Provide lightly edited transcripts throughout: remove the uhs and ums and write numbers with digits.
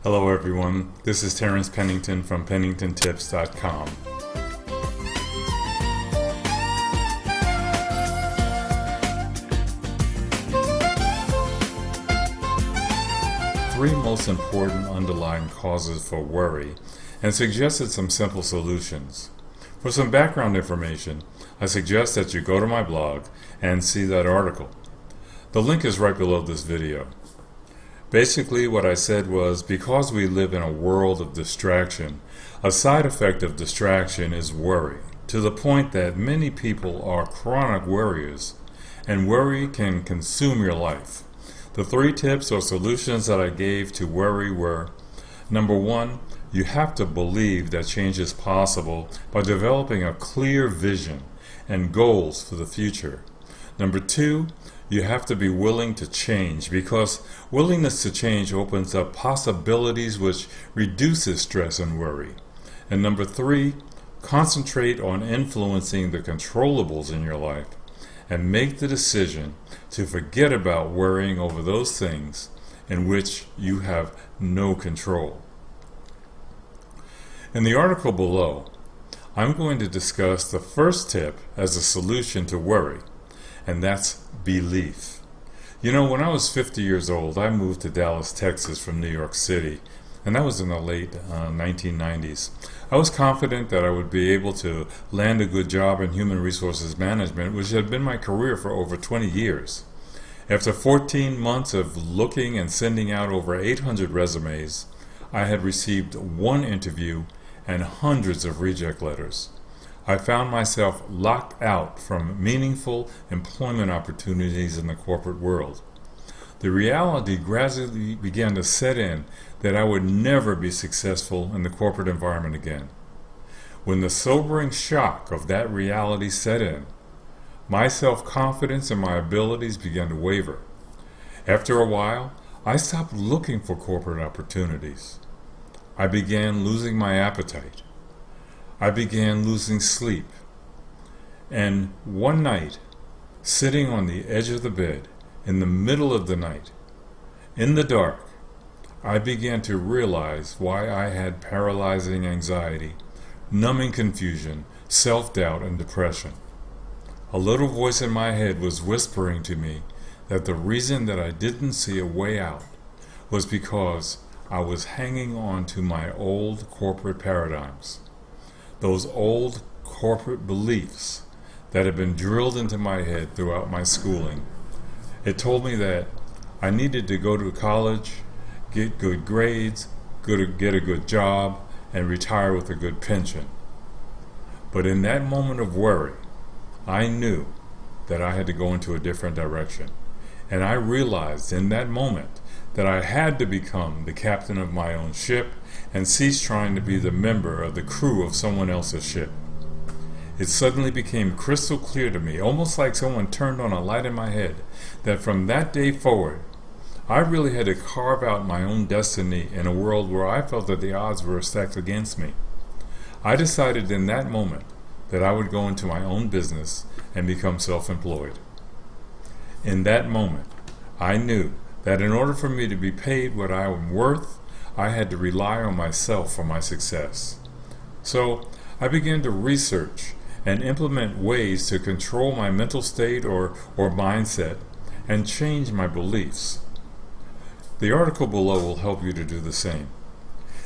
Hello everyone, this is Terrence Pennington from penningtontips.com. Three most important underlying causes for worry, and suggested some simple solutions. For some background information, I suggest that you go to my blog and see that article. The link is right below this video. Basically, what I said was, because we live in a world of distraction, a side effect of distraction is worry, to the point that many people are chronic worriers, and worry can consume your life. The three tips or solutions that I gave to worry were: number one, you have to believe that change is possible by developing a clear vision and goals for the future. Number two, you have to be willing to change, because willingness to change opens up possibilities which reduces stress and worry. And number three, concentrate on influencing the controllables in your life and make the decision to forget about worrying over those things in which you have no control. In the article below, I'm going to discuss the first tip as a solution to worry, and that's belief. You know, when I was 50 years old, I moved to Dallas, Texas from New York City, and that was in the late 1990s. I was confident that I would be able to land a good job in human resources management, which had been my career for over 20 years. After 14 months of looking and sending out over 800 resumes, I had received one interview and hundreds of reject letters. I found myself locked out from meaningful employment opportunities in the corporate world. The reality gradually began to set in that I would never be successful in the corporate environment again. When the sobering shock of that reality set in, my self-confidence and my abilities began to waver. After a while, I stopped looking for corporate opportunities. I began losing my appetite. I began losing sleep. And one night, sitting on the edge of the bed, in the middle of the night, in the dark, I began to realize why I had paralyzing anxiety, numbing confusion, self-doubt, and depression. A little voice in my head was whispering to me that the reason that I didn't see a way out was because I was hanging on to my old corporate paradigms. Those old corporate beliefs that had been drilled into my head throughout my schooling. It told me that I needed to go to college, get good grades, get a good job, and retire with a good pension. But in that moment of worry, I knew that I had to go into a different direction. And I realized in that moment that I had to become the captain of my own ship and cease trying to be the member of the crew of someone else's ship. It suddenly became crystal clear to me, almost like someone turned on a light in my head, that from that day forward, I really had to carve out my own destiny in a world where I felt that the odds were stacked against me. I decided in that moment that I would go into my own business and become self-employed. In that moment, I knew that in order for me to be paid what I am worth, I had to rely on myself for my success. So I began to research and implement ways to control my mental state or mindset and change my beliefs. The article below will help you to do the same.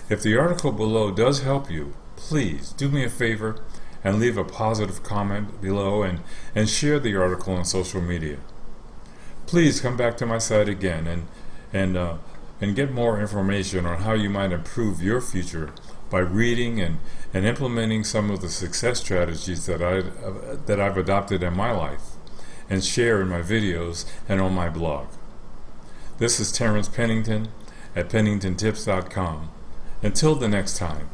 If the article below does help you, please do me a favor and leave a positive comment below and share the article on social media. Please come back to my site again and get more information on how you might improve your future by reading and implementing some of the success strategies that I've adopted in my life and share in my videos and on my blog. This is Terrence Pennington at penningtontips.com. Until the next time,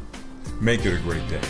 make it a great day.